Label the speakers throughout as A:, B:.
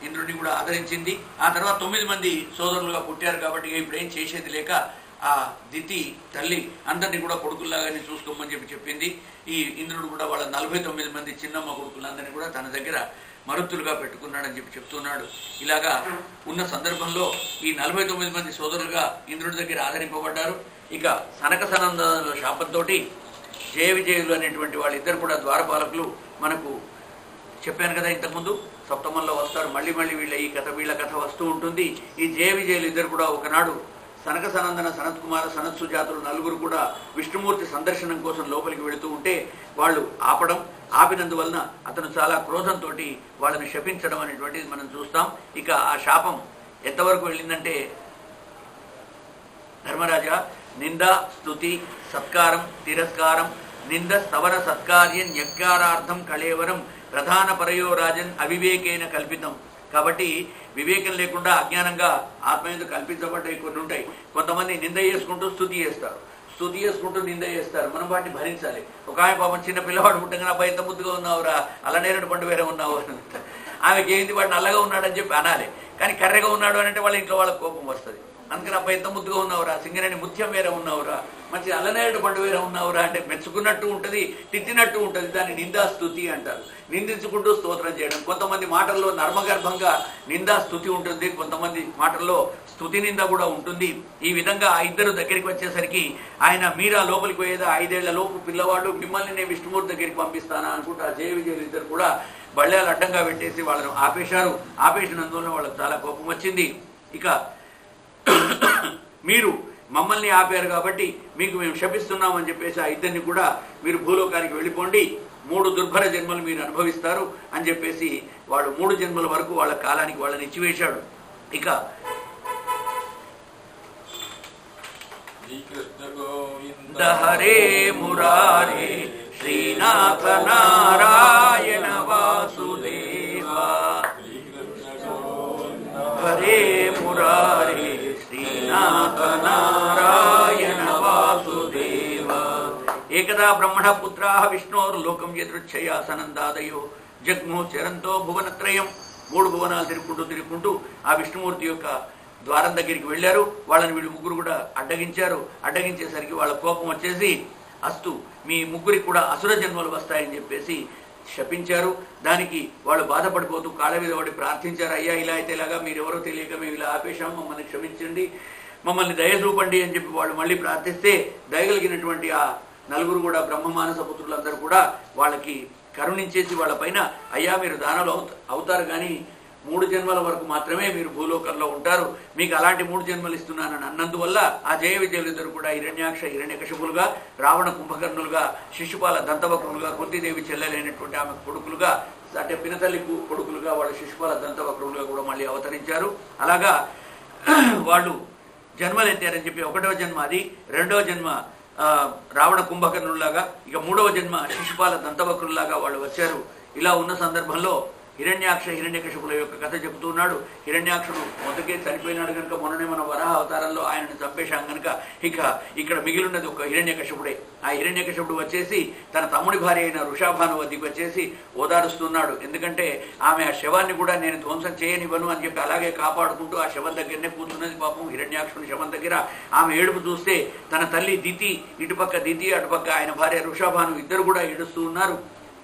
A: ఇంద్రుడిని కూడా ఆదరించింది. ఆ తర్వాత 9 మంది సోదరులుగా పుట్టారు కాబట్టి ఇప్పుడు ఏం చేసేది లేక ఆ దితి తల్లి అందరినీ కూడా కొడుకుల్లాగానే చూసుకోమని చెప్పింది. ఈ ఇంద్రుడు కూడా వాళ్ళ 49 మంది చిన్నమ్మ కొడుకులందరినీ కూడా తన దగ్గర మరుతులుగా పెట్టుకున్నాడని చెప్తున్నాడు. ఇలాగా ఉన్న సందర్భంలో ఈ 49 మంది సోదరులుగా ఇంద్రుడి దగ్గర ఆదరింపబడ్డారు. ఇక సనక సనందనుల శాపంతో జయ విజయులు అనేటువంటి వాళ్ళిద్దరు కూడా ద్వారపాలకులు మనకు చెప్పాను కదా ఇంతకుముందు సప్తమంలో వస్తారు. మళ్ళీ వీళ్ళ కథ వస్తూ ఉంటుంది. ఈ జయ విజయులు ఇద్దరు కూడా ఒకనాడు సనక సనందన, సనత్ కుమార, సనత్ సుజాతులు నలుగురు కూడా విష్ణుమూర్తి సందర్శనం కోసం లోపలికి వెళుతూ ఉంటే వాళ్ళు ఆపినందువలన అతను చాలా క్రోధంతో వాళ్ళని శపించడం అనేటువంటిది మనం చూస్తాం. ఇక ఆ శాపం ఎంతవరకు వెళ్ళిందంటే, ధర్మరాజా, నింద స్తుతి సత్కారం తిరస్కారం, నింద స్తవర సత్కార్యం యజ్ఞారార్థం కళేవరం, ప్రధాన పరయో రాజన్ అవివేకేన కల్పితం. కాబట్టి వివేకం లేకుండా అజ్ఞానంగా ఆత్మయందు కల్పించబడ్డాయి కొన్ని ఉంటాయి. కొంతమంది నింద చేసుకుంటూ స్తుతి చేసుకుంటూ నింద చేస్తారు. మనం వాటిని భరించాలి. ఒక ఆమె పాపం చిన్న పిల్లవాడు పుట్టగానే అబ్బాయి ఎంత ముద్దుగా ఉన్నావురా, అల్లనేరుడు పండు వేరే ఉన్నావు అని ఆమెకి ఏంది వాడు నల్లగా ఉన్నాడని చెప్పి అనాలి. కానీ కర్రెగా ఉన్నాడు అని అంటే వాళ్ళ ఇంట్లో వాళ్ళకి కోపం వస్తుంది. అందుకని అబ్బాయి ఎంత ముద్దుగా ఉన్నావురా, సింగరేణి ముత్యం వేరే ఉన్నావురా, మంచి అల్లనేరుడు పండు వేరే ఉన్నావురా అంటే మెచ్చుకున్నట్టు ఉంటుంది, తిట్టినట్టు ఉంటుంది. దాన్ని నిందా స్తుతి అంటారు. నిందించుకుంటూ స్తోత్రం చేయడం. కొంతమంది మాటల్లో నర్మగర్భంగా నిందా స్తుతి ఉంటుంది, కొంతమంది మాటల్లో స్తుతి నింద కూడా ఉంటుంది. ఈ విధంగా ఆ ఇద్దరు దగ్గరికి వచ్చేసరికి ఆయన మీరా లోపలికి పోయేదా, 5 ఏళ్ల లోపు పిల్లవాడు, మిమ్మల్ని నేను విష్ణుమూర్తి దగ్గరికి పంపిస్తానా అనుకుంటా జయ విజయులు ఇద్దరు కూడా బళ్ళాలు అడ్డంగా పెట్టేసి వాళ్ళను ఆపేసినందువల్ల వాళ్ళకి చాలా కోపం వచ్చింది. ఇక మీరు మమ్మల్ని ఆపారు కాబట్టి మీకు మేము శపిస్తున్నామని చెప్పేసి ఆ ఇద్దరిని కూడా మీరు భూలోకానికి వెళ్ళిపోండి, 3 దుర్భర జన్మలు మీరు అనుభవిస్తారు అని చెప్పేసి వాడు 3 జన్మల వరకు వాళ్ళ కాలానికి వాళ్ళని ఇచ్చివేశాడు. ఇక హరే మురారే శ్రీనాథ నారాయణ వాసుదేవ, హరే మురారే శ్రీనాథ నారాయణ వాసుదేవ. ఏకదా బ్రహ్మణ పుత్రాః విష్ణోర్లోకం యదృచ్ఛయా సనందాదయో జగ్మో చరంతో భువనత్రయం. 3 భువనాలు తిరుగుకుంటూ ఆ విష్ణుమూర్తి యొక్క ద్వారం దగ్గరికి వెళ్ళారు. వాళ్ళని వీళ్ళు ముగ్గురు కూడా అడ్డగించేసరికి వాళ్ళ కోపం వచ్చేసి అస్తు మీ ముగ్గురికి కూడా అసుర జన్మలు వస్తాయని చెప్పేసి శపించారు. దానికి వాళ్ళు బాధపడిపోతూ కాళ్ళ మీద పడి ప్రార్థించారు. అయ్యా ఇలా అయితే ఇలాగా మీరెవరో తెలియక మేము ఇలా ఆపేశాం, మమ్మల్ని క్షమించండి, మమ్మల్ని దయ చూపండి అని చెప్పి వాళ్ళు మళ్ళీ ప్రార్థిస్తే దయగలిగినటువంటి ఆ 4 కూడా బ్రహ్మమానస పుత్రులందరూ కూడా వాళ్ళకి కరుణించేసి వాళ్ళ పైన అయ్యా మీరు దానాలు అవుతారు కానీ 3 జన్మల వరకు మాత్రమే మీరు భూలోకంలో ఉంటారు, మీకు అలాంటి 3 జన్మలు ఇస్తున్నానని అన్నందువల్ల ఆ జయ విజయులిద్దరు కూడా హిరణ్యాక్ష హిరణ్యకశిపులుగా, రావణ కుంభకర్ణులుగా, శిశుపాల దంతవక్రులుగా, కుంతీదేవి చెల్లెలైనటువంటి ఆమె కొడుకులుగా, అంటే పినతల్లి కొడుకులుగా వాళ్ళు శిశుపాల దంతవక్రులుగా కూడా మళ్ళీ అవతరించారు. అలాగా వాళ్ళు జన్మలు ఎత్తారని చెప్పి 1వ జన్మ అది, 2వ జన్మ రావణ కుంభకర్ణుల్లాగా, ఇక 3వ జన్మ శిశుపాల దంతవక్రుల్లాగా వాళ్ళు వచ్చారు. ఇలా ఉన్న సందర్భంలో హిరణ్యాక్ష హిరణ్యకశిపుల యొక్క కథ చెబుతున్నాడు. హిరణ్యాక్షుడు మొదటికే చనిపోయినాడు కనుక మొన్ననే మన వరాహ అవతారంలో ఆయనను చంపేశాం కనుక ఇక ఇక్కడ మిగిలిన్నది ఒక హిరణ్యకశిపుడే. ఆ హిరణ్యకశిపుడు వచ్చేసి తన తమ్ముడి భార్య అయిన వృషాభాను వద్దకు వచ్చేసి ఓదారుస్తున్నాడు. ఎందుకంటే ఆమె ఆ శవాన్ని కూడా నేను ధ్వంసం చేయనివ్వను అని చెప్పి అలాగే కాపాడుకుంటూ ఆ శవం దగ్గరనే కూర్చున్నది. పాపం హిరణ్యాక్షుని శవం దగ్గర ఆమె ఏడుపు చూస్తే తన తల్లి దితి, ఇటుపక్క దితి, అటుపక్క ఆయన భార్య వృషాభాను ఇద్దరు కూడా ఏడుస్తూ ఉన్నారు.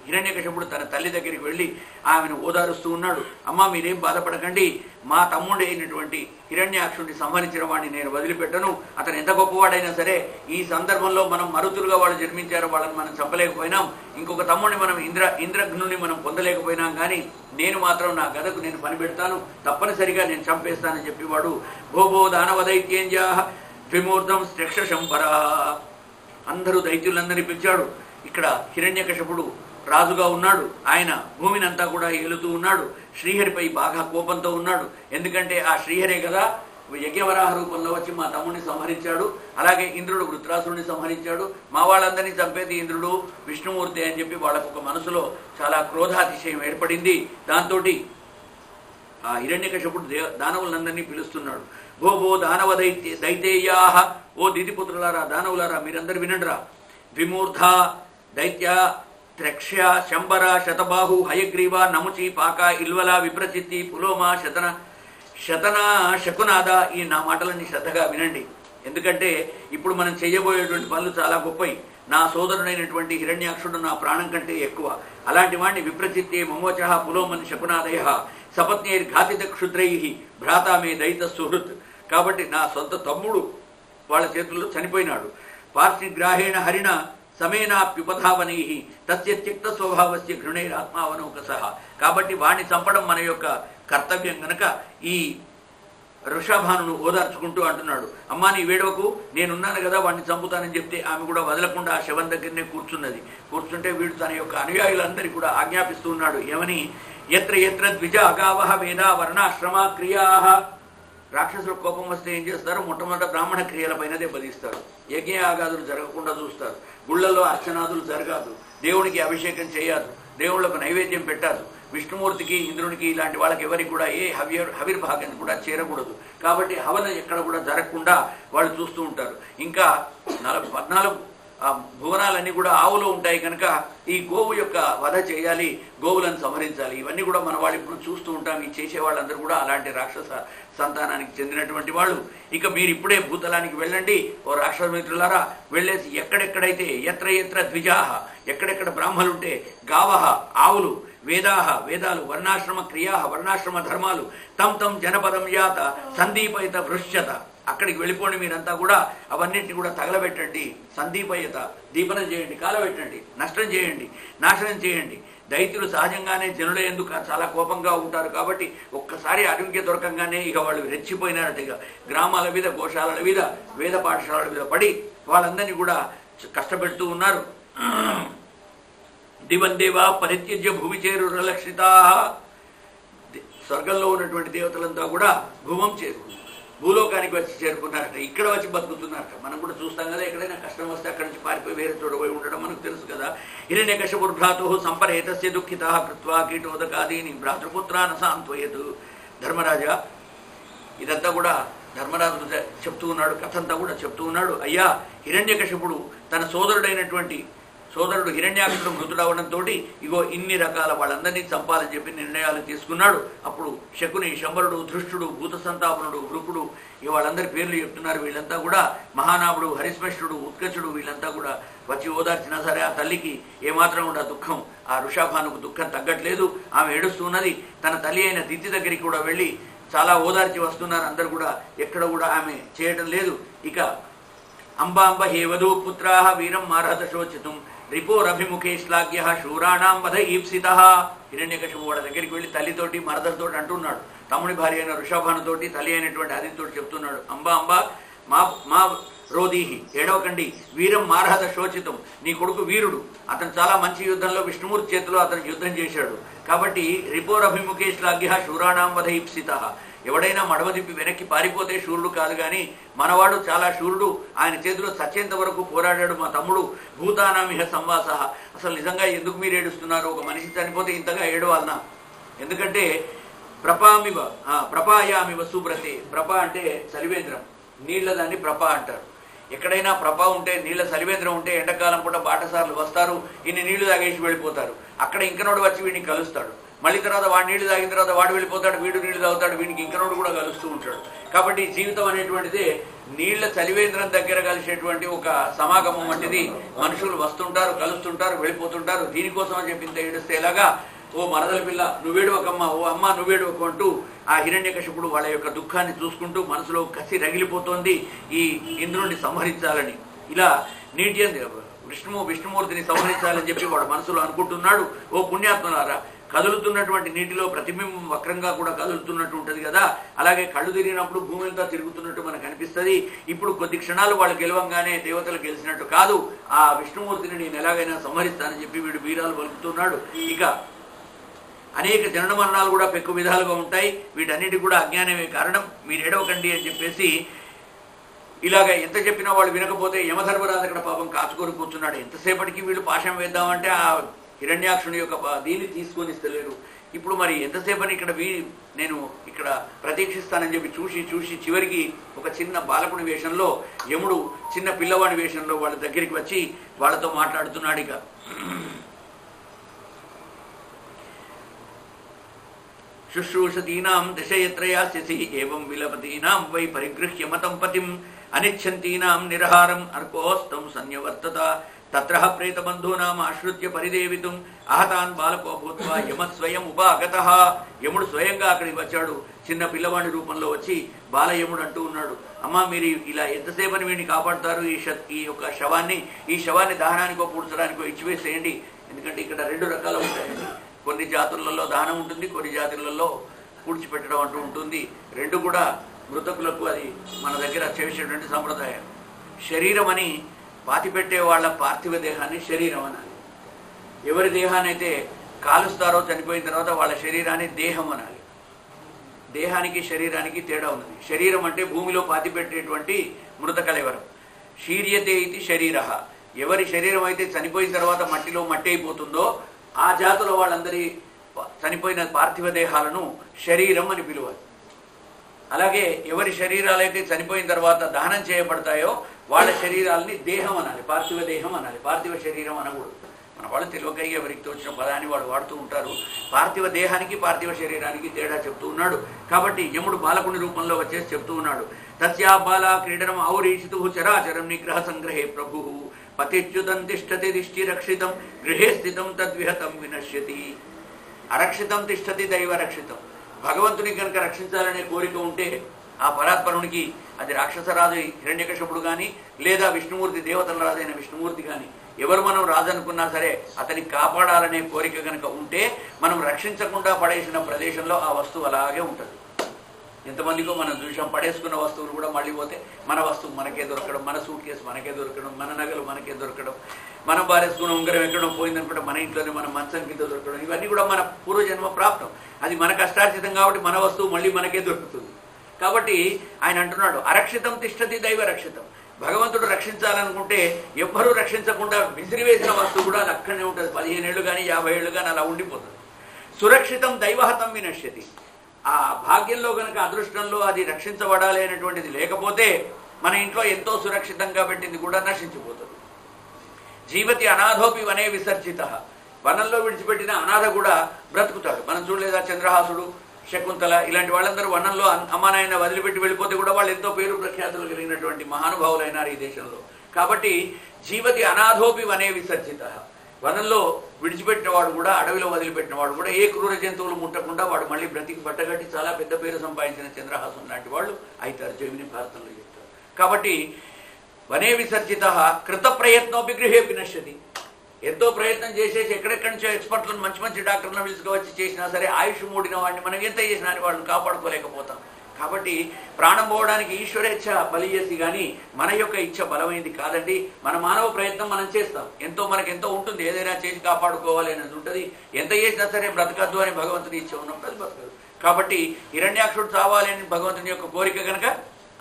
A: హిరణ్యకశిపుడు తన తల్లి దగ్గరికి వెళ్ళి ఆమెను ఓదారుస్తూ ఉన్నాడు. అమ్మ మీరేం బాధపడకండి, మా తమ్ముడు అయినటువంటి హిరణ్యాక్షుడిని సంహరించిన వాడిని నేను వదిలిపెట్టను, అతను ఎంత గొప్పవాడైనా సరే ఈ సందర్భంలో మనం మరుతులుగా వాళ్ళు జన్మించారు, వాళ్ళని మనం చంపలేకపోయినాం, ఇంకొక తమ్ముడిని మనం ఇంద్రఘ్నుని మనం పొందలేకపోయినాం, కానీ నేను మాత్రం నా గదకు నేను పని పెడతాను, తప్పనిసరిగా నేను చంపేస్తానని చెప్పి వాడు భోభో దానవదైత్యేంజా ద్విమూర్ధం శ్రేక్షశంపరా అందరూ దైత్యులందరినీ పిలిచాడు. ఇక్కడ హిరణ్యకశిపుడు రాజుగా ఉన్నాడు. ఆయన భూమిని అంతా కూడా ఏలుతూ ఉన్నాడు. శ్రీహరిపై బాగా కోపంతో ఉన్నాడు. ఎందుకంటే ఆ శ్రీహరే కదా యజ్ఞవరాహ రూపంలో వచ్చి మా తమ్ముడిని సంహరించాడు, అలాగే ఇంద్రుడు వృత్రాసురుడిని సంహరించాడు, మా వాళ్ళందరినీ చంపేది ఇంద్రుడు విష్ణుమూర్తి అని చెప్పి వాళ్ళకు ఒక మనసులో చాలా క్రోధాతిశయం ఏర్పడింది. దాంతో ఆ హిరణ్యకశిపుడు దానవులందరినీ పిలుస్తున్నాడు. భో దానవ దైతేయాహ, ఓ దితిపుత్రులారా దానవులారా మీరందరూ వినండిరా. విమూర్ధ దైత్య త్రక్ష్య శంబర శతబాహు హయగ్రీవ నముచి పాక ఇల్వల విప్రచిత్తి పులోమ శతన శకునాద. ఈ నా మాటలన్నీ శ్రద్ధగా వినండి, ఎందుకంటే ఇప్పుడు మనం చేయబోయేటువంటి పనులు చాలా గొప్పవి. నా సోదరుడైనటువంటి హిరణ్యాక్షుడు నా ప్రాణం కంటే ఎక్కువ. అలాంటి వాడిని విప్రచిత్తే మమోచ పులోమన్ శకునాదయ సపత్నైర్ఘాతిత క్షుద్రై భ్రాత మే దయిత సుహృత్. కాబట్టి నా సొంత తమ్ముడు వాళ్ళ చేతుల్లో చనిపోయినాడు. పార్శ్వగ్రాహేణ హరిణ సమేనాప్యుపధావనై తస్య త్యక్త స్వభావస్య ఘృణైరాత్మావనౌకస. కాబట్టి వాణ్ణి చంపడం మన యొక్క కర్తవ్యం గనక ఈ వృషభానును ఓదార్చుకుంటూ అంటున్నాడు, అమ్మా నీ వేడవకు, నేనున్నాను కదా వాడిని చంపుతానని చెప్తే ఆమె కూడా వదలకుండా ఆ శవం దగ్గరనే కూర్చున్నది. కూర్చుంటే వీడు తన యొక్క అనుయాయులందరికీ కూడా ఆజ్ఞాపిస్తూ ఉన్నాడు, ఏమని? ఎత్ర ఎత్ర ద్విజ అగావహ వేద వర్ణాశ్రమ క్రియా. రాక్షసుల కోపం వస్తే ఏం చేస్తారు? మొట్టమొదట బ్రాహ్మణ క్రియలపైన దెబ్బతీస్తారు. యజ్ఞయాగాదులు జరగకుండా చూస్తారు. గుళ్లలో అర్చనాదులు జరగదు, దేవునికి అభిషేకం చేయదు, దేవుళ్లకు నైవేద్యం పెట్టాదు, విష్ణుమూర్తికి ఇంద్రునికి ఇలాంటి వాళ్ళకి ఎవరికి కూడా ఏ హవిర్భాగం కూడా చేరకూడదు. కాబట్టి హవన ఎక్కడ కూడా జరగకుండా వాళ్ళు చూస్తూ ఉంటారు. ఇంకా 14 భువనాలన్నీ కూడా ఆవులో ఉంటాయి కనుక ఈ గోవు యొక్క వధ చేయాలి, గోవులను సంహరించాలి. ఇవన్నీ కూడా మన వాళ్ళు ఇప్పుడు చూస్తూ ఉంటాం. ఈ చేసే వాళ్ళందరూ కూడా అలాంటి రాక్షస సంతానానికి చెందినటువంటి వాళ్ళు. ఇక మీరు ఇప్పుడే భూతలానికి వెళ్ళండి ఓ రాక్షస మిత్రులారా, వెళ్ళేసి ఎక్కడెక్కడైతే ఎత్ర ఎత్ర ద్విజాహ, ఎక్కడెక్కడ బ్రాహ్మలుంటే, గావహ ఆవులు, వేదాహ వేదాలు, వర్ణాశ్రమ క్రియా వర్ణాశ్రమ ధర్మాలు, తం జనపదం యాత సందీపయిత వృష్యత. అక్కడికి వెళ్ళిపోండి మీరంతా కూడా, అవన్నింటినీ కూడా తగలబెట్టండి, సందీపయత దీపనం చేయండి, కాలబెట్టండి, నష్టం చేయండి, నాశనం చేయండి. దైత్యులు సహజంగానే జనుల ఎందుకు చాలా కోపంగా ఉంటారు కాబట్టి ఒక్కసారి ఆరోగ్య దొరకంగానే ఇక వాళ్ళు రెచ్చిపోయినారట. ఇక గ్రామాల మీద, గోశాలల మీద, వేద పాఠశాలల మీద పడి వాళ్ళందరినీ కూడా కష్టపెడుతూ ఉన్నారు. దివందేవా పరిత్యజ్య భూమి చేరురలక్షితా. స్వర్గంలో ఉన్నటువంటి దేవతలంతా కూడా భూలోకానికి వచ్చి చేరుకున్నారట, ఇక్కడ వచ్చి బతుకుతున్నారట. మనం కూడా చూస్తాం కదా, ఎక్కడైనా కష్టం వస్తే అక్కడి నుంచి పారిపోయి వేరే చోట పోయి ఉండడం మనకు తెలుసు కదా. హిరణ్యకశపుర్భ్రాతు సంపరేతస్య దుఃఖితా కృత్వా కీటోదకాదీని భ్రాతృపుత్రాన సాంత్వయతు. ధర్మరాజా, ఇదంతా కూడా ధర్మరాజు చెప్తూ ఉన్నాడు, కథ అంతా కూడా చెప్తూ ఉన్నాడు. అయ్యా, హిరణ్యకశపుడు తన సోదరుడు హిరణ్యాక్షుడు మృతుడవడంతో ఇగో ఇన్ని రకాల వాళ్ళందరినీ చంపాలని చెప్పి నిర్ణయాలు తీసుకున్నాడు. అప్పుడు శకుని, శంబరుడు, ధృష్టుడు, భూత సంతాపనుడు, వృకుడు, వాళ్ళందరి పేర్లు చెప్తున్నారు. వీళ్ళంతా కూడా మహానాభుడు, హరిశ్మష్టుడు, ఉత్కచుడు, వీళ్ళంతా కూడా వచ్చి ఓదార్చినా సరే ఆ తల్లికి ఏమాత్రం కూడా దుఃఖం, ఆ వృషభానుకు దుఃఖం తగ్గట్లేదు. ఆమె ఏడుస్తున్నది. తన తల్లి అయిన దితి దగ్గరికి కూడా వెళ్ళి చాలా ఓదార్చి వస్తున్నారు. అందరు కూడా ఎక్కడ కూడా ఆమె చేయటం లేదు. ఇక అంబాంబ హేవధూ పుత్రాహ వీరం మారహత శోచితుం రిపోరభిముఖే శ్లాఘ్య శూరాణాం వధ ఈప్సిత. హిరణ్యకశిపు వాళ్ళ దగ్గరికి వెళ్ళి తల్లితోటి మరదలతోటి అంటున్నాడు, తమ్ముడి భార్య అయిన వృషభానుతోటి, తల్లి అయినటువంటి అదితోటి చెప్తున్నాడు, అంబా మా రోదీహి, ఏడవకండి, వీరం మారహత శోచితం, నీ కొడుకు వీరుడు, అతను చాలా మంచి యుద్ధంలో విష్ణుమూర్తి చేతిలో అతను యుద్ధం చేశాడు. కాబట్టి రిపోరభిముఖే శ్లాఘ్య శూరాణాం వధ ఈప్సిత. ఎవడైనా మడవ తిప్పి వెనక్కి పారిపోతే శూరుడు కాదు, కానీ మనవాడు చాలా శూరుడు, ఆయన చేతిలో చచ్చేంత వరకు పోరాడాడు మా తమ్ముడు. భూతానామిహ సంవాస. అసలు నిజంగా ఎందుకు మీరు ఏడుస్తున్నారు? ఒక మనిషి చనిపోతే ఇంతగా ఏడవాలనా? ఎందుకంటే ప్రపాయామివ సుబ్రతే. ప్రప అంటే సలివేంద్రం, నీళ్ల దాన్ని ప్రప అంటారు. ఎక్కడైనా ప్రప ఉంటే, నీళ్ల సలివేంద్రం ఉంటే ఎండాకాలం పూట బాటసార్లు వస్తారు, ఇన్ని నీళ్లు తాగేసి వెళ్ళిపోతారు. అక్కడ ఇంకనోడు వచ్చి వీడిని కలుస్తాడు. మళ్ళీ తర్వాత వాడు నీళ్లు తాగిన తర్వాత వాడు వెళ్ళిపోతాడు, వీడు నీళ్లు తాగుతాడు, వీడికి ఇంకనోడు కూడా కలుస్తూ ఉంటాడు. కాబట్టి జీవితం అనేటువంటిది నీళ్ల చలివేంద్రం దగ్గర కలిసేటువంటి ఒక సమాగమం వంటిది. మనుషులు వస్తుంటారు, కలుస్తుంటారు, వెళ్ళిపోతుంటారు. దీనికోసం అని చెప్పి ఇంత ఏడుస్తే ఎలాగా? ఓ మరదల పిల్ల నువ్వేడువకమ్మా, ఓ అమ్మ నువ్వేడువకు అంటూ ఆ హిరణ్యకశిపుడు వాళ్ళ యొక్క దుఃఖాన్ని చూసుకుంటూ మనసులో కసి రగిలిపోతోంది ఈ ఇంద్రుణ్ణి సంహరించాలని. ఇలా విష్ణుమూర్తిని సంహరించాలని చెప్పి వాడు మనసులో అనుకుంటున్నాడు. ఓ పుణ్యాత్మలారా, కదులుతున్నటువంటి నీటిలో ప్రతిబింబం వక్రంగా కూడా కదులుతున్నట్టు ఉంటుంది కదా, అలాగే కళ్ళు తిరిగినప్పుడు భూమి అంతా తిరుగుతున్నట్టు మనకు అనిపిస్తుంది. ఇప్పుడు కొద్ది క్షణాలు వాళ్ళు గెలవంగానే దేవతలు గెలిచినట్టు కాదు, ఆ విష్ణుమూర్తిని నేను ఎలాగైనా సంహరిస్తానని చెప్పి వీడు వీరాలు పలుకుతున్నాడు. ఇక అనేక జనన మరణాలు కూడా పెక్కు విధాలుగా ఉంటాయి. వీటన్నిటి కూడా అజ్ఞానమే కారణం, మీరు ఏడవకండి అని చెప్పేసి ఇలాగ ఎంత చెప్పినా వాళ్ళు వినకపోతే యమధర్మరాజు అక్కడ పాపం కాచుకొని కూర్చున్నాడు. ఎంతసేపటికి వీళ్ళు పాశం వేద్దామంటే ఆ హిరణ్యాక్షుని యొక్క దీన్ని తీసుకొని ఇస్తలేరు. ఇప్పుడు మరి ఎంతసేపని ఇక్కడ నేను ఇక్కడ ప్రతీక్షిస్తానని చెప్పి చూసి చివరికి ఒక చిన్న బాలకుని వేషంలో, యముడు చిన్న పిల్లవాడి వేషంలో వాళ్ళ దగ్గరికి వచ్చి వాళ్ళతో మాట్లాడుతున్నాడు. ఇక శుశ్రూషతీనాం దశయత్ర యాస్యసి ఏవం విలపతీనాం వై పరిగృహ్య మతం పతిం అనిచ్ఛంతీనాం నిరహారం అర్కోస్తం సన్యవర్తత తత్ర ప్రేతబంధూనాం ఆశ్రిత్య పరిదేవితుం అహతాన్ బాలకో భూత్వా యమ స్వయం ఉపాగతః. యముడు స్వయంగా అక్కడికి వచ్చాడు, చిన్న పిల్లవాడి రూపంలో వచ్చి బాలయముడు అంటూ ఉన్నాడు, అమ్మ మీరు ఇలా ఎంతసేపని వీడిని కాపాడుతారు, ఈ యొక్క శవాన్ని దహనానికో పూడ్చడానికో ఇచ్చివేసేయండి. ఎందుకంటే ఇక్కడ 2 రకాలు ఉంటాయండి. కొన్ని జాతులలో దహనం ఉంటుంది, కొన్ని జాతులలో పూడ్చిపెట్టడం అంటూ ఉంటుంది. 2 కూడా మృతకులకు అది మన దగ్గర చేసేటువంటి సంప్రదాయం. శరీరం అని పాతిపెట్టే వాళ్ళ పార్థివ దేహాన్ని శరీరం అనాలి. ఎవరి దేహాన్ని అయితే కాలుస్తారో చనిపోయిన తర్వాత వాళ్ళ శరీరాన్ని దేహం అనాలి. దేహానికి శరీరానికి తేడా ఉన్నది. శరీరం అంటే భూమిలో పాతిపెట్టేటువంటి మృత కళెవరం. శీర్యతే ఇది శరీర. ఎవరి శరీరం అయితే చనిపోయిన తర్వాత మట్టిలో మట్టి అయిపోతుందో ఆ జాతుల వాళ్ళందరి చనిపోయిన పార్థివ దేహాలను శరీరం అని పిలువాలి. అలాగే ఎవరి శరీరాలైతే చనిపోయిన తర్వాత దహనం చేయబడతాయో వాళ్ళ శరీరాలని దేహం అనాలి, పార్థివ దేహం అనాలి. పార్థివ శరీరం అనకూడదు. మన వాళ్ళు తెలియకయ్యే ఎవరికి తోచిన పదాన్ని వాడు వాడుతూ ఉంటారు. పార్థివ దేహానికి పార్థివ శరీరానికి తేడా చెప్తూ ఉన్నాడు. కాబట్టి యముడు బాలకుని రూపంలో వచ్చేసి చెప్తూ ఉన్నాడు, తస్యా బాలా క్రీడనం ఔరీషితు చరాచరం నిగ్రహ సంగ్రహే ప్రభు పతిచ్యుతం తిష్టతి దిష్టి రక్షితం గృహే స్థితం తద్విహతం వినశ్యతి. అరక్షితం తిష్టతి దైవ రక్షితం. భగవంతుని కనుక రక్షించాలనే కోరిక ఉంటే ఆ పరాత్పరునికి, అది రాక్షసరాజు హిరణ్యకశపుడు కానీ లేదా విష్ణుమూర్తి దేవతల రాజైన విష్ణుమూర్తి కానీ, ఎవరు మనం రాజు అనుకున్నా సరే అతన్ని కాపాడాలనే కోరిక కనుక ఉంటే మనం రక్షించకుండా పడేసిన ప్రదేశంలో ఆ వస్తువు అలాగే ఉంటుంది. ఎంతమందికో మనం చూసాం, పడేసుకున్న వస్తువులు కూడా మళ్ళీ పోతే మన వస్తువు మనకే దొరకడం, మన సూట్ కేసు మనకే దొరకడం, మన నగలు మనకే దొరకడం, మనం బారేసుకున్న ఉంగరం ఎక్కడో పోయిందనుకుంటే మన ఇంట్లోనే మన మంచం కింద దొరకడం, ఇవన్నీ కూడా మన పూర్వజన్మ ప్రాప్తం. అది మన కష్టార్జితం కాబట్టి మన వస్తువు మళ్ళీ మనకే దొరుకుతుంది. కాబట్టి ఆయన అంటున్నాడు, అరక్షితం తిష్టతి దైవ రక్షితం. భగవంతుడు రక్షించాలనుకుంటే ఎవ్వరూ రక్షించకుండా విసిరివేసిన వస్తువు కూడా అక్కడనే ఉంటుంది. 15 ఏళ్ళు కానీ 50 ఏళ్ళు కానీ అలా ఉండిపోతుంది. సురక్షితం దైవహతం వినశ్యతి. ఆ భాగ్యంలో కనుక అదృష్టంలో అది రక్షించబడాలి అనేటువంటిది లేకపోతే మన ఇంట్లో ఎంతో సురక్షితంగా పెట్టింది కూడా నశించిపోతుంది. జీవతి అనాథోపి వనే విసర్జిత. వనంలో విడిచిపెట్టిన అనాథ కూడా బ్రతుకుతాడు. మనం చూడలేదా, చంద్రహాసుడు, శకుంతల ఇలాంటి వాళ్ళందరూ వనంలో అమ్మానాయన వదిలిపెట్టి వెళ్ళిపోతే కూడా వాళ్ళు ఎంతో పేరు ప్రఖ్యాతులు కలిగినటువంటి మహానుభావులైనారు ఈ దేశంలో. కాబట్టి జీవతి అనాథోపి వనే విసర్జిత. వనంలో విడిచిపెట్టినవాడు కూడా, అడవిలో వదిలిపెట్టినవాడు కూడా ఏ క్రూర జంతువులు ముట్టకుండా వాడు మళ్ళీ బ్రతికి బట్టగట్టి చాలా పెద్ద పేరు సంపాదించిన చంద్రహాసం లాంటి వాళ్ళు అవుతారు. జైమిని భారతంలో చెప్తారు. కాబట్టి వనే విసర్జిత కృత ప్రయత్నోపి గృహేపి నశ్యతి. ఎంతో ప్రయత్నం చేసేసి ఎక్కడెక్కడి నుంచో ఎక్స్పర్ట్లను మంచి మంచి డాక్టర్లను పిలుచుకోవచ్చి చేసినా సరే ఆయుష్ మూడిన వాడిని మనం ఎంత చేసినా వాళ్ళని కాపాడుకోలేకపోతాం. కాబట్టి ప్రాణం పోవడానికి ఈశ్వరేచ్ఛ బలియేసి కానీ మన యొక్క ఇచ్ఛ బలమైంది కాదండి. మన మానవ ప్రయత్నం మనం చేస్తాం, మనకెంతో ఉంటుంది, ఏదైనా చేసి కాపాడుకోవాలి అనేది ఉంటుంది. ఎంత చేసినా సరే బ్రతకద్దు అని భగవంతుని ఇచ్ఛ ఉన్నప్పుడు అది బతకదు. కాబట్టి హిరణ్యాక్షుడు చావాలి అని భగవంతుని యొక్క కోరిక కనుక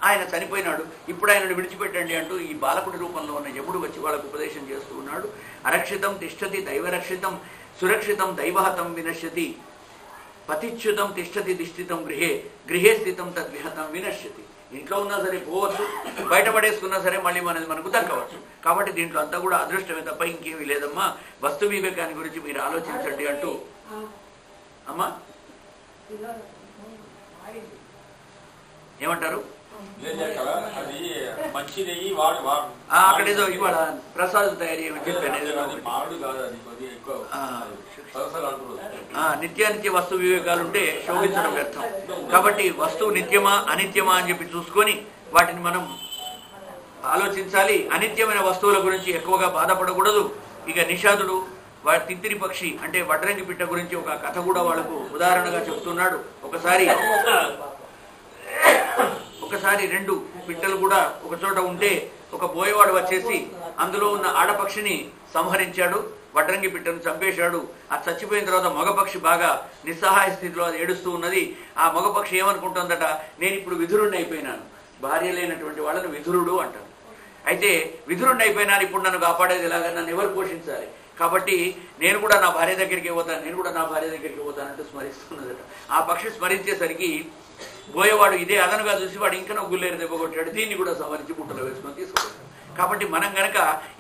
A: ఆయన చనిపోయినాడు. ఇప్పుడు ఆయనను విడిచిపెట్టండి అంటూ ఈ బాలకుడి రూపంలో ఉన్న యముడు వచ్చి వాళ్ళకు ఉపదేశం చేస్తూ ఉన్నాడు. అరక్షితం తిష్టతి దైవరక్షితం సురక్షితం దైవహతం వినశ్యతి పతిచ్యుతం తిష్టతి దిష్టితం గృహే స్థితం తద్విహతం వినశ్యతి. ఇంట్లో ఉన్నా సరే పోవచ్చు, బయటపడేసుకున్నా సరే మళ్ళీ మనకు దక్కవచ్చు. కాబట్టి దీంట్లో అంతా కూడా అదృష్టమే తప్ప ఇంకేమీ లేదమ్మా. వస్తు వివేకాన్ని గురించి మీరు ఆలోచించండి అంటూ అమ్మా ఏమంటారు, అక్కడేదో ఇవాళ ప్రసాదం తయారీ ఏమని చెప్పాను. నిత్యానిత్య వస్తు వివేకాలుంటే శోభించడం వ్యర్థం. కాబట్టి వస్తువు నిత్యమా అనిత్యమా అని చెప్పి చూసుకొని వాటిని మనం ఆలోచించాలి. అనిత్యమైన వస్తువుల గురించి ఎక్కువగా బాధపడకూడదు. ఇక నిషాదుడు వాడి తిత్తిరి పక్షి అంటే వడ్రంగి పిట్ట గురించి ఒక కథ కూడా వాళ్ళకు ఉదాహరణగా చెప్తున్నాడు. ఒకసారి 2 పిట్టలు కూడా ఒక చోట ఉంటే ఒక బోయవాడు వచ్చేసి అందులో ఉన్న ఆడపక్షిని సంహరించాడు, వడ్రంగి పిట్టను చంపేశాడు. అది చచ్చిపోయిన తర్వాత మగపక్షి బాగా నిస్సహాయ స్థితిలో అది ఏడుస్తూ ఉన్నది. ఆ మగపక్షి ఏమనుకుంటుందట, నేను ఇప్పుడు విధురుణ్ణి అయిపోయినాను. భార్య లేనటువంటి వాళ్ళను విధురుడు అంటారు. అయితే విధురుణ్ణి అయిపోయినాను, ఇప్పుడు నన్ను కాపాడేది ఎలాగా, నన్ను ఎవరు పోషించాలి, కాబట్టి నేను కూడా నా భార్య దగ్గరికి పోతానంటూ స్మరిస్తున్నదట. ఆ పక్షి స్మరించేసరికి బోయేవాడు ఇదే అదనుగా చూసి వాడు ఇంకా గుల్లేరు దెబ్బ కొట్టాడు. దీన్ని కూడా సంహరించి బుట్టలో వేసుకొని తీసుకుపోయాడు. కాబట్టి మనం గనక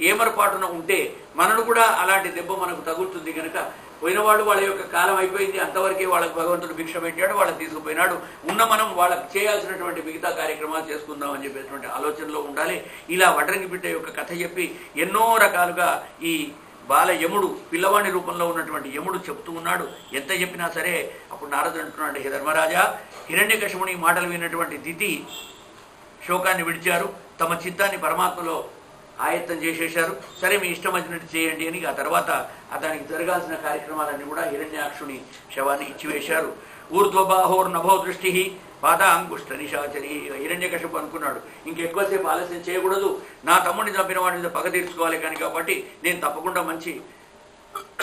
A: ఏమరపాటున ఉంటే మనను కూడా అలాంటి దెబ్బ మనకు తగులుతుంది కనుక పోయినవాడు వాళ్ళ యొక్క కాలం అయిపోయింది, అంతవరకే వాళ్ళకి భగవంతుడు భిక్ష పెట్టాడు, వాళ్ళకి తీసుకుపోయినాడు, ఉన్న మనం వాళ్ళకి చేయాల్సినటువంటి మిగతా కార్యక్రమాలు చేసుకుందాం అని చెప్పేటువంటి ఆలోచనలో ఉండాలి. ఇలా వడ్రంగి బిడ్డ యొక్క కథ చెప్పి ఎన్నో రకాలుగా ఈ బాల యముడు పిల్లవాడి రూపంలో ఉన్నటువంటి యముడు చెప్తూ ఉన్నాడు. ఎంత చెప్పినా సరే అప్పుడు నారదుడు అంటున్నాడు, హే ధర్మరాజా, హిరణ్యకశిపుని మాటలు విన్నటువంటి దితి శోకాన్ని విడిచారు, తమ చిత్తాన్ని పరమాత్మలో ఆయత్తం చేసేశారు. సరే మీ ఇష్టం వచ్చినట్టు చేయండి అని ఆ తర్వాత అతనికి జరగాల్సిన కార్యక్రమాలన్నీ కూడా హిరణ్యాక్షుని శవాన్ని ఇచ్చివేశారు. ఊర్ధ్వబాహోర్నభో దృష్టి పాదాంగుష్ట నిశాచరి. హిరణ్యకశిపు అనుకున్నాడు, ఇంకెక్కువసేపు ఆలస్యం చేయకూడదు, నా తమ్ముడిని చంపిన వాడి మీద పగ తీర్చుకోవాలి కానీ కాబట్టి నేను తప్పకుండా మంచి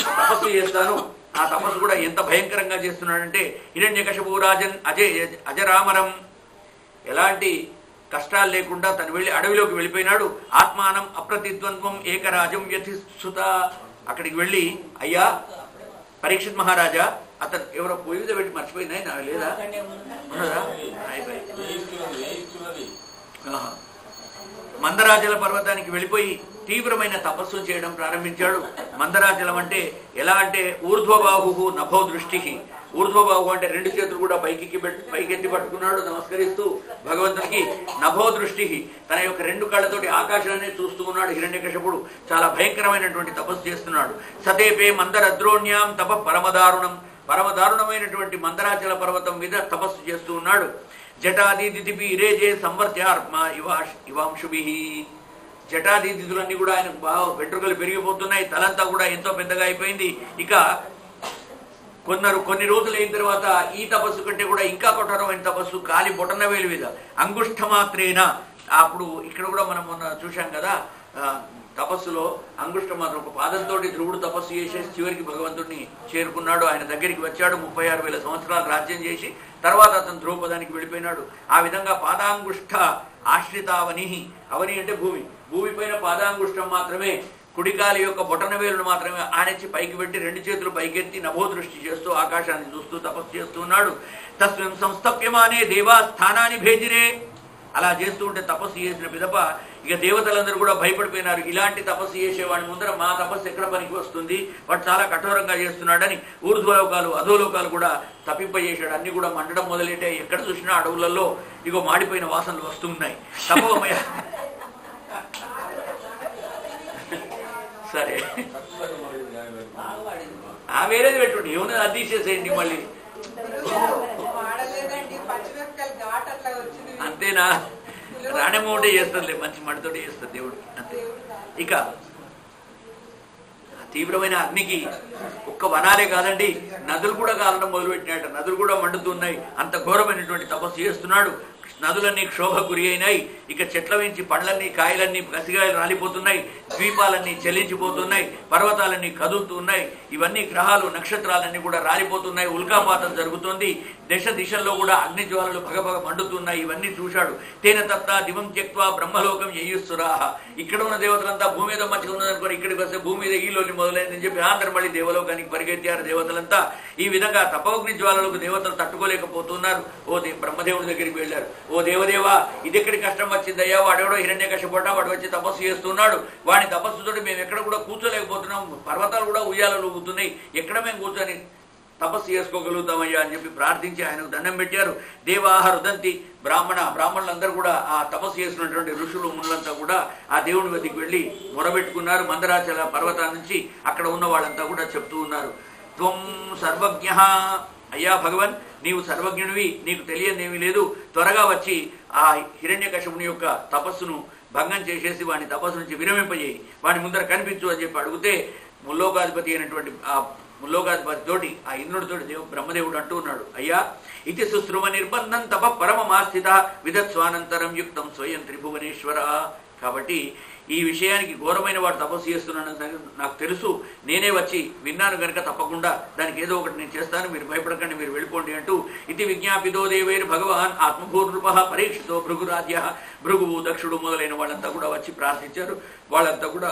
A: తపస్సు చేస్తాను. ఆ తపస్సు కూడా ఎంత భయంకరంగా చేస్తున్నాడంటే హిరణ్యకశిపు రాజన్ అజరామరం, ఎలాంటి కష్టాలు లేకుండా తను వెళ్ళి అడవిలోకి వెళ్ళిపోయినాడు. ఆత్మానం అప్రతిద్వంద్వం ఏకరాజం యతిసుత. అక్కడికి వెళ్ళి, అయ్యా పరీక్షిత్ మహారాజా, అతను ఎవరో పొయ్యి మీద పెట్టి మర్చిపోయిందా నాకు లేదా మందరాజల పర్వతానికి వెళ్ళిపోయి తీవ్రమైన తపస్సు చేయడం ప్రారంభించాడు. మందరాజలం అంటే ఎలా అంటే ఊర్ధ్వబాహు నభో దృష్టి. ఊర్ధ్వబాహు అంటే రెండు చేతులు కూడా పైకెత్తి పట్టుకున్నాడు నమస్కరిస్తూ భగవంతునికి. నభో దృష్టి, తన యొక్క రెండు కళ్ళతోటి ఆకాశాన్ని చూస్తూ ఉన్నాడు హిరణ్యకశిపుడు. చాలా భయంకరమైనటువంటి తపస్సు చేస్తున్నాడు. సతేపే మందరద్రోణ్యాం తప పరమదారుణం, పరమదారుణమైనటువంటి మందరాచల పర్వతం మీద తపస్సు చేస్తూ ఉన్నాడు. జటాదిదిపి ఇరేజే సంవర్త్యాత్మ ఇవాంశుభి. జటాదిదులన్నీ కూడా ఆయనకు బాగా వెంట్రుకలు పెరిగిపోతున్నాయి, తలంతా కూడా ఎంతో పెద్దగా అయిపోయింది. ఇక కొన్ని రోజులు అయిన తర్వాత ఈ తపస్సు కంటే కూడా ఇంకా కఠోరమైన తపస్సు కాలి బొటనవేలు మీద అంగుష్ఠమాత్రేన. అప్పుడు ఇక్కడ కూడా మనం మొన్న చూశాం కదా, తపస్సులో అంగుష్ట మాత్రం ఒక పాదంతో ధ్రువుడు తపస్సు చేసేసి చివరికి భగవంతుడిని చేరుకున్నాడు. ఆయన దగ్గరికి వచ్చాడు, 36,000 సంవత్సరాలు రాజ్యం చేసి తర్వాత అతను ధ్రువపదానికి వెళ్ళిపోయినాడు. ఆ విధంగా పాదాంగుష్ట ఆశ్రితావని, అవని అంటే భూమి, భూమిపైన పాదాంగుష్టం మాత్రమే, కుడికాలి యొక్క బొటనవేలును మాత్రమే ఆనెచ్చి పైకి పెట్టి రెండు చేతులు పైకెత్తి నభో దృష్టి చేస్తూ ఆకాశాన్ని చూస్తూ తపస్సు చేస్తున్నాడు. తస్మిన్ సంస్థప్యమానే దేవా స్థానాన్ని భేజిరే. అలా చేస్తూ ఉంటే తపస్సు చేసిన పిదప ఇక దేవతలందరూ కూడా భయపడిపోయినారు. ఇలాంటి తపస్సు చేసేవాడి ముందర మా తపస్సు ఎక్కడ పనికి వస్తుంది, వాడు చాలా కఠోరంగా చేస్తున్నాడని ఊర్ధ్వలోకాలు అధోలోకాలు కూడా తప్పింపజేశాడు. అన్ని కూడా మండడం మొదలెట్టే. ఎక్కడ చూసినా అడవులలో ఇగో మాడిపోయిన వాసనలు వస్తున్నాయి. తపోమయ సరే వేరేది పెట్టుండి, ఏమున్నది అది తీసేసేయండి మళ్ళీ. అంతేనా? రాణెమోటే చేస్తుంది, మంచి మడితోటి చేస్తుంది దేవుడు అంతే. ఇక తీవ్రమైన అగ్నికి ఒక్క వనాలే కాదండి, నదులు కూడా కాలడం మొదలుపెట్టినట్ట. నదులు కూడా మండుతున్నాయి. అంత ఘోరమైనటువంటి తపస్సు చేస్తున్నాడు. నదులన్నీ క్షోభ గురి అయినాయి. ఇక చెట్ల నుంచి పండ్లన్నీ కాయలన్నీ కసిగాయలు రాలిపోతున్నాయి. ద్వీపాలన్నీ చెల్లించిపోతున్నాయి. పర్వతాలన్నీ కదులుతున్నాయి. ఇవన్నీ గ్రహాలు నక్షత్రాలన్నీ కూడా రాలిపోతున్నాయి. ఉల్కాపాతం జరుగుతుంది. దిశల్లో కూడా అగ్ని జ్వాలలు పగపగ మండుతున్నాయి. ఇవన్నీ చూశాడు. తేన తత్తా దివం త్యక్వా బ్రహ్మలోకం యయుస్సురాహ. ఇక్కడ ఉన్న దేవతలంతా భూమి మీద మంచిగా ఉన్నదనుకోని ఇక్కడికి వస్తే భూమి మీద ఈలోని మొదలైందని చెప్పి అందరు మళ్ళీ దేవలోకానికి పరిగెత్తారు దేవతలంతా. ఈ విధంగా తపోగ్ని జ్వాలలకు దేవతలు తట్టుకోలేకపోతున్నారు. బ్రహ్మదేవుడి దగ్గరికి వెళ్ళారు. ఓ దేవదేవా, ఇది ఎక్కడి కష్టం వచ్చిందయ్యా, వాడెవడో హిరణ్యకశిపుడు వాడు వచ్చి తపస్సు చేస్తున్నాడు. వాడి తపస్సుతో మేము ఎక్కడ కూడా కూర్చోలేకపోతున్నాం. పర్వతాలు కూడా ఉయ్యాలలు ఊగుతున్నాయి. ఎక్కడ మేము కూర్చొని తపస్సు చేసుకోగలుగుతామయ్యా అని చెప్పి ప్రార్థించి ఆయనకు దండం పెట్టారు. దేవాహ రుదంతి బ్రాహ్మణులందరూ కూడా ఆ తపస్సు చేసినటువంటి ఋషులు మునులంతా కూడా ఆ దేవుని వద్దకు వెళ్ళి మొరబెట్టుకున్నారు. మందరాచల పర్వతాల నుంచి అక్కడ ఉన్న వాళ్ళంతా కూడా చెప్తూ ఉన్నారు, త్వం సర్వజ్ఞ, అయ్యా భగవన్ నీవు సర్వజ్ఞుడివి, నీకు తెలియదేమీ లేదు, త్వరగా వచ్చి ఆ హిరణ్యకశిపుని యొక్క తపస్సును భంగం చేసేసి వాడిని తపస్సు నుంచి విరమింపజేయి, వాడి ముందర కనిపించు అని చెప్పి అడిగితే ముల్లోకాధిపతి అయినటువంటి ఆ ముల్లోకాధిపతి తోటి ఆ ఇంద్రుడితోటి బ్రహ్మదేవుడు అంటూ ఉన్నాడు, అయ్యా ఇది సుశ్రుమ నిర్బంధం తప పరమమాస్థిత విధత్స్వానంతరం యుక్తం స్వయం త్రిభువనేశ్వర. కాబట్టి ఈ విషయానికి ఘోరమైన వాడు తపస్సు చేస్తున్నాడని నాకు తెలుసు, నేనే వచ్చి విన్నాను కనుక తప్పకుండా దానికి ఏదో ఒకటి నేను చేస్తాను, మీరు భయపడకండి, మీరు వెళ్ళిపోండి అంటూ ఇది విజ్ఞాపితో దేవైర్ భగవాన్ ఆత్మభూర్నృప పరీక్షితో భృగురాజ్య, భృగువు దక్షుడు మొదలైన వాళ్ళంతా కూడా వచ్చి ప్రార్థించారు. వాళ్ళంతా కూడా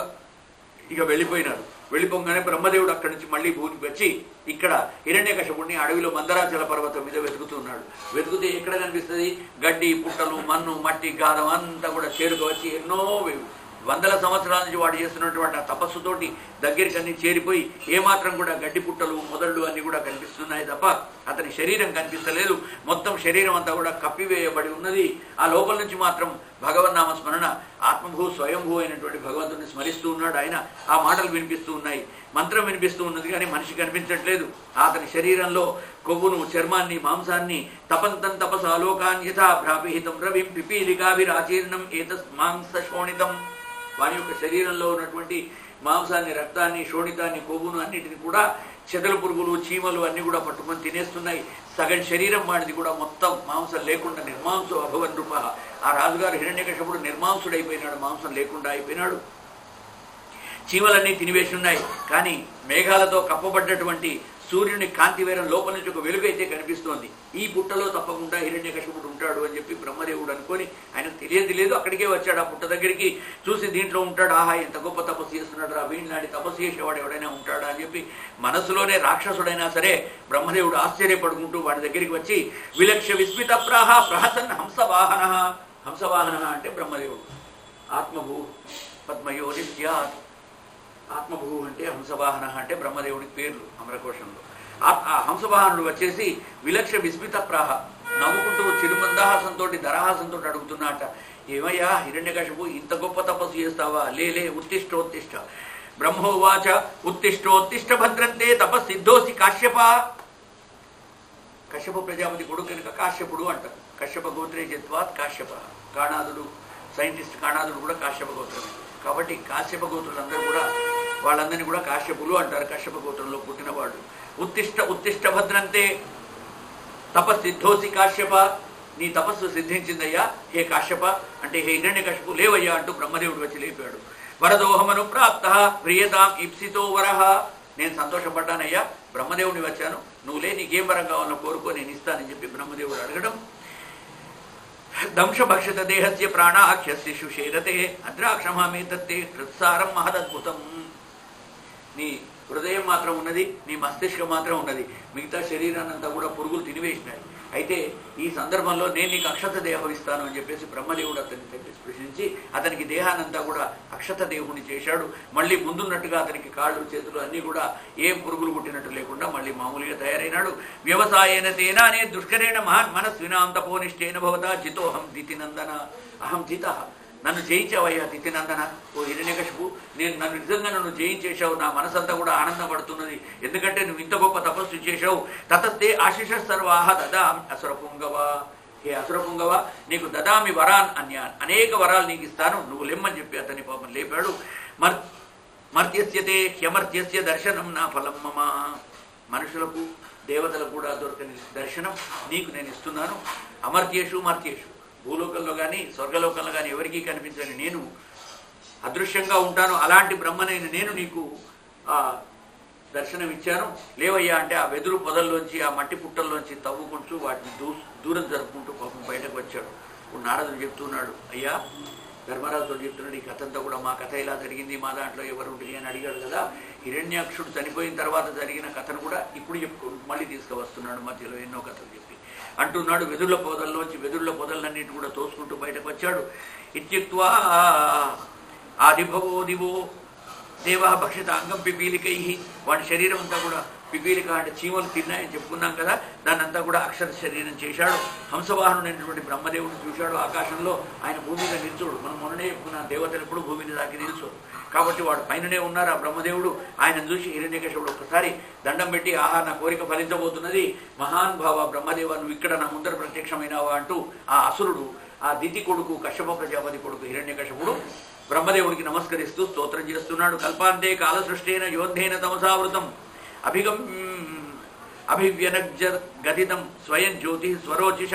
A: ఇక వెళ్ళిపోయినారు. వెళ్ళిపోగానే బ్రహ్మదేవుడు అక్కడి నుంచి మళ్ళీ భూమికి వచ్చి ఇక్కడ హిరణ్యకశిపుడిని అడవిలో మందరాచల పర్వతం మీద వెతుకుతున్నాడు. వెతుకుతే ఎక్కడ కనిపిస్తుంది, గడ్డి పుట్టలు మన్ను మట్టి గాదం అంతా కూడా చేరుకు వచ్చి ఎన్నో వందల సంవత్సరాల నుంచి వాడు చేస్తున్నటువంటి ఆ తపస్సుతోటి దగ్గరికి అన్ని చేరిపోయి ఏమాత్రం కూడా గడ్డి పుట్టలు మొదళ్ళు అన్నీ కూడా కనిపిస్తున్నాయి తప్ప అతని శరీరం కనిపిస్తలేదు. మొత్తం శరీరం అంతా కూడా కప్పివేయబడి ఉన్నది. ఆ లోపల నుంచి మాత్రం భగవన్నామ స్మరణ, ఆత్మభూ స్వయంభూ అయినటువంటి భగవంతుని స్మరిస్తూ ఉన్నాడు. ఆయన ఆ మాటలు వినిపిస్తూ ఉన్నాయి, మంత్రం వినిపిస్తూ ఉన్నది, కానీ మనిషి కనిపించట్లేదు. అతని శరీరంలో కొవ్వును, చర్మాన్ని, మాంసాన్ని తపంతం తపసాలోకాన్ యథా భ్రాపిహితం రవిం పిపీలికాభిరాచీర్ణం ఏతస్ మాంస శోణితం. వారి యొక్క శరీరంలో ఉన్నటువంటి మాంసాన్ని, రక్తాన్ని, శోణితాన్ని, కొవ్వును అన్నిటిని కూడా చెదల పురుగులు, చీమలు అన్నీ కూడా పట్టుకొని తినేస్తున్నాయి. సగం శరీరం వాడిది కూడా మొత్తం మాంసం లేకుండా నిర్మాంసో అభవన్ రూప. ఆ రాజుగారు హిరణ్యకశపుడు నిర్మాంసుడైపోయినాడు, మాంసం లేకుండా అయిపోయినాడు. చీమలన్నీ తినివేసి ఉన్నాయి, కానీ మేఘాలతో కప్పబడ్డటువంటి సూర్యుని కాంతి వేరం లోపల నుంచి ఒక వెలుగైతే కనిపిస్తోంది. ఈ పుట్టలో తప్పకుండా హిరణ్యకశపుడు ఉంటాడు అని చెప్పి బ్రహ్మదేవుడు అనుకొని, ఆయనకు తెలియదు లేదు, అక్కడికే వచ్చాడు. ఆ పుట్ట దగ్గరికి చూసి దీంట్లో ఉంటాడు, ఆహా ఎంత గొప్ప తపస్సు చేస్తున్నాడు రా, వీణ్ణాడి తపస్సు చేసేవాడు ఎవడైనా ఉంటాడా అని చెప్పి మనసులోనే రాక్షసుడైనా సరే బ్రహ్మదేవుడు ఆశ్చర్యపడుకుంటూ వాడి దగ్గరికి వచ్చి విలక్ష్య విస్మిత ప్రాహ ప్రహసన్ హంసవాహన. హంసవాహన అంటే బ్రహ్మదేవుడు. ఆత్మభూ పద్మయోని స్యాత్. ఆత్మభూ అంటే హంసవాహన అంటే బ్రహ్మదేవుడికి పేర్లు అమరకోశంలో. ఆ హంసవాహనుడు వచ్చేసి విలక్ష విస్మిత ప్రాహ నవ్వుకుంటూ చిరుమందహాసంతో దరహాసంతో అడుగుతున్నట, ఏమయ్యా హిరణ్యకశిపు ఇంత గొప్ప తపస్సు చేస్తావా? లేలే, ఉత్తిష్టోత్తిష్ట. బ్రహ్మోవాచ ఉత్తిష్టోత్తిష్ట భద్రంతే తపస్సిద్ధోసి కాశ్యప. కశ్యప ప్రజాపతి కొడుకు కనుక కాశ్యపుడు అంటారు. కశ్యప గోత్రే జత్వాత్ కాశ్యప. కాణాదుడు, సైంటిస్ట్ కాణాదుడు కూడా కాశ్యప గోత్రమే. కాబట్టి కాశ్యప గోత్రులందరూ కూడా వాళ్ళందరినీ కూడా కాశ్యపులు అంటారు, కశ్యప గోత్రంలో పుట్టినవాడు. ఉత్తిష్ట భద్రంతే తపస్సిద్ధోసి కాశ్యప. నీ తపస్సు సిద్ధించిందయ్యా హే కాశ్యప అంటే హే హిరణ్యకశిపు లేవయ్యా అంటూ బ్రహ్మదేవుడు వచ్చి లేపాడు. వరదోహమను ప్రాప్త ప్రియతాం ఇప్సితో వరహ. నేను సంతోషపడ్డానయ్యా, బ్రహ్మదేవుని వచ్చాను, నువ్వులే నీకేం వరం కావాలో కోరుకో, నేను ఇస్తానని చెప్పి బ్రహ్మదేవుడు అడగడం. దంశ భక్షత దేహస్య ప్రాణాఖ్యస్య శుషేరతే అద్రాక్షమామేతత్తే హృత్సారం మహదద్భుతం. నీ హృదయం మాత్రం ఉన్నది, నీ మస్తిష్కం మాత్రం ఉన్నది, మిగతా శరీరాన్ని అంతా కూడా పురుగులు తినివేసినాయి. అయితే ఈ సందర్భంలో నేను నీకు అక్షత దేహం ఇస్తాను అని చెప్పేసి బ్రహ్మదేవుడు అతన్ని స్పృశించి అతనికి దేహానంతా కూడా అక్షత దేవుని చేశాడు. మళ్ళీ ముందున్నట్టుగా అతనికి కాళ్ళు, చేతులు అన్నీ కూడా ఏం పురుగులు పుట్టినట్టు లేకుండా మళ్ళీ మామూలుగా తయారైనాడు. వ్యవసాయేన తేనానే దుష్కరేణ మహాన్ మనస్వినాం తపోనిష్టేన భవతా జితోహం దితినందన. అహం జిత. నన్ను జయించావయ్యా దితినందన, ఓ హిరణ్యకశిపు, నన్ను నిజంగా నన్ను జయించేశావు. నా మనసంతా కూడా ఆనందపడుతున్నది, ఎందుకంటే నువ్వు ఇంత గొప్ప తపస్సు చేశావు. తతస్తే ఆశిష సర్వాహ దదా అసురపుంగవ. హే అసురపుంగవ, నీకు దదామి వరాన్ అన్యాన్, అనేక వరాలు నీకు ఇస్తాను, నువ్వు లెమ్మని చెప్పి అతని పాపం లేపాడు. మర్త్యస్యతే హ్యమర్త్యస్య దర్శనం నా ఫలం మమ. మనుషులకు దేవతలకు కూడా దొరకని దర్శనం నీకు నేను ఇస్తున్నాను. అమర్త్యేషు మర్త్యేషు, భూలోకంలో కానీ స్వర్గలోకంలో కానీ ఎవరికీ కనిపించని నేను అదృశ్యంగా ఉంటాను. అలాంటి బ్రహ్మనైన నేను నీకు దర్శనం ఇచ్చాను, లేవయ్యా అంటే ఆ వెదురు పొదల్లోంచి, ఆ మట్టి పుట్టల్లోంచి తవ్వుకుంటూ వాటిని దూరం జరుపుకుంటూ పాపం బయటకు వచ్చాడు. ఇప్పుడు నారదుడు చెప్తున్నాడు, అయ్యా ధర్మరాజుతో చెప్తున్నాడు, ఈ కథ అంతా కూడా మా కథ ఇలా జరిగింది, మా దాంట్లో ఎవరు ఉంటుంది అని అడిగాడు కదా. హిరణ్యాక్షుడు చనిపోయిన తర్వాత జరిగిన కథను కూడా ఇప్పుడు మళ్ళీ తీసుకువస్తున్నాడు, మధ్యలో ఎన్నో కథలు చెప్పి అంటున్నాడు. వెదుర్ల పొదలన్నింటి కూడా తోసుకుంటూ బయటకు వచ్చాడు. ఇత్యుక్త్వా ఆదిభవో దివో దేవ భక్షిత అంగం పిపీలికై. వాడి శరీరం అంతా కూడా పిపీలిక అంటే చీమలు తిన్నాయని చెప్పుకున్నాం కదా, దాన్ని అంతా కూడా అక్షర శరీరం చేశాడు. హంసవాహనుడైనటువంటి బ్రహ్మదేవుడిని చూశాడు ఆకాశంలో. ఆయన భూమి మీద నిల్చోడు. మనం మొన్ననే చెప్పుకున్న దేవతలు ఎప్పుడు భూమిని దాకి నిల్చోడు, కాబట్టి వాడు పైననే ఉన్నారు. ఆ బ్రహ్మదేవుడు ఆయన చూసి హిరణ్యకశిపుడు ఒక్కసారి దండం పెట్టి, ఆహా నా కోరిక ఫలించబోతున్నది, మహాన్ భావ బ్రహ్మదేవ నువ్వు ఇక్కడ నా ముందర ప్రత్యక్షమైనావా అంటూ ఆ అసురుడు, ఆ దితి కొడుకు, కశ్యప ప్రజాపతి కొడుకు హిరణ్యకశిపుడు బ్రహ్మదేవుడికి నమస్కరిస్తూ స్తోత్రం చేస్తున్నాడు. కల్పాంతే కాలసృష్టేన యోద్ధేన తమసావృతం అభివ్యనగ్జ గదితం స్వయం జ్యోతి స్వరోచిష.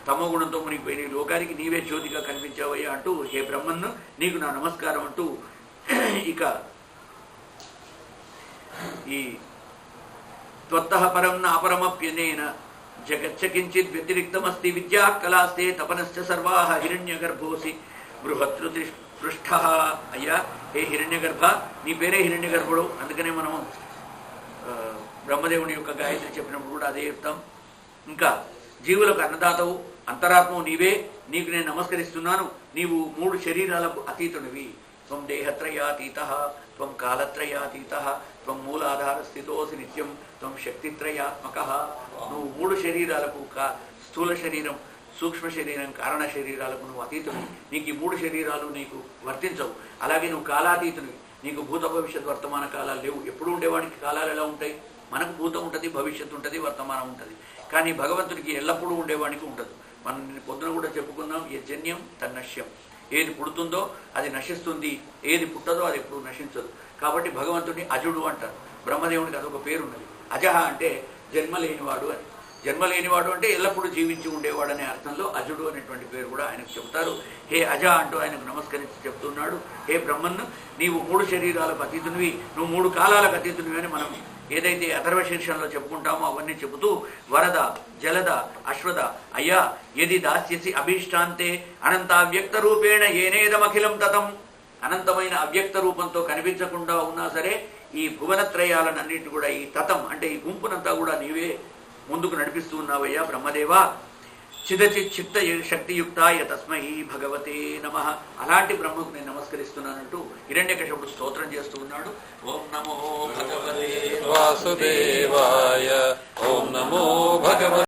A: తమోగుణంతో మునిగిపోయిన ఈ లోకానికి నీవే జ్యోతిగా కనిపించావయ్యా అంటూ, హే బ్రహ్మన్ను నీకు నా నమస్కారం అంటూ ఇక ఈ త్వత్తః పరం నాపరమప్యనేన జగచ్చ కించిత్ వ్యతిరిక్తమస్తి విద్యా కళాస్తే తపనశ్చ సర్వాః హిరణ్యగర్భోసి బృహత్రుతి పృష్ఠ. అయ్యా హే హిరణ్యగర్భ, నీ పేరే హిరణ్యగర్భుడు, అందుకనే మనము బ్రహ్మదేవుని యొక్క గాయత్రి చెప్పినప్పుడు కూడా అదే చెప్తాం. ఇంకా జీవులకు అన్నదాతవు, అంతరాత్మవు నీవే, నీకు నేను నమస్కరిస్తున్నాను, నీవు 3 శరీరాలకు అతీతునివి. త్వం దేహత్రయాతీత, త్వం కాలత్రయాతీత, త్వం మూలాధార స్థితోసి నిత్యం, త్వం శక్తిత్రయాత్మక. నువ్వు 3 శరీరాలకు, స్థూల శరీరం, సూక్ష్మ శరీరం, కారణ శరీరాలకు నువ్వు అతీతుని. నీకు ఈ 3 శరీరాలు నీకు వర్తించవు. అలాగే నువ్వు కాలాతీతునివి. నీకు భూత భవిష్యత్ వర్తమాన కాలాలు లేవు. ఎప్పుడు ఉండేవాడికి కాలాలు ఎలా ఉంటాయి? మనకు భూతం ఉంటుంది, భవిష్యత్తు ఉంటుంది, వర్తమానం ఉంటుంది. కానీ భగవంతుడికి ఎల్లప్పుడూ ఉండేవాడికి ఉండదు. మనం పొద్దున కూడా చెప్పుకున్నాం, యజన్యం తన్నశ్యం. ఏది పుడుతుందో అది నశిస్తుంది, ఏది పుట్టదో అది ఎప్పుడు నశించదు. కాబట్టి భగవంతుడిని అజుడు అంటారు. బ్రహ్మదేవునికి అదొక పేరున్నది. అజహ అంటే జన్మ లేనివాడు అని. జన్మ లేనివాడు అంటే ఎల్లప్పుడూ జీవించి ఉండేవాడు అనే అర్థంలో అజుడు అనేటువంటి పేరు కూడా ఆయనకు చెబుతారు. హే అజ అంటూ ఆయనకు నమస్కరించి చెప్తున్నాడు, హే బ్రహ్మన్, నీవు 3 శరీరాలకు అతీతునివి, నువ్వు 3 కాలాలకు అతీతునివి అని మనం ఏదైతే అథర్వ శీర్షంలో చెప్పుకుంటామో అవన్నీ చెబుతూ వరద, జలద, అశ్వద, అయ్యా యది దాస్యసి అభీష్టాంతే అనంత అవ్యక్త రూపేణ ఏనేదమఖిలం తతం. అనంతమైన అవ్యక్త రూపంతో కనిపించకుండా ఉన్నా సరే ఈ భువనత్రయాలన్నింటి కూడా, ఈ తతం అంటే ఈ గుంపునంతా కూడా నీవే ముందుకు నడిపిస్తూ ఉన్నావయ్యా బ్రహ్మదేవా. చిదచిత్ చిత్త శక్తియుక్తాయ తస్మై భగవతే నమః. అలాంటి బ్రహ్మకు నేను నమస్కరిస్తున్నానంటూ హిరణ్యకశిపుడు స్తోత్రం చేస్తూ ఉన్నాడు. ఓం నమో భగవతే వాసుదేవాయ. ఓం నమో భగవతే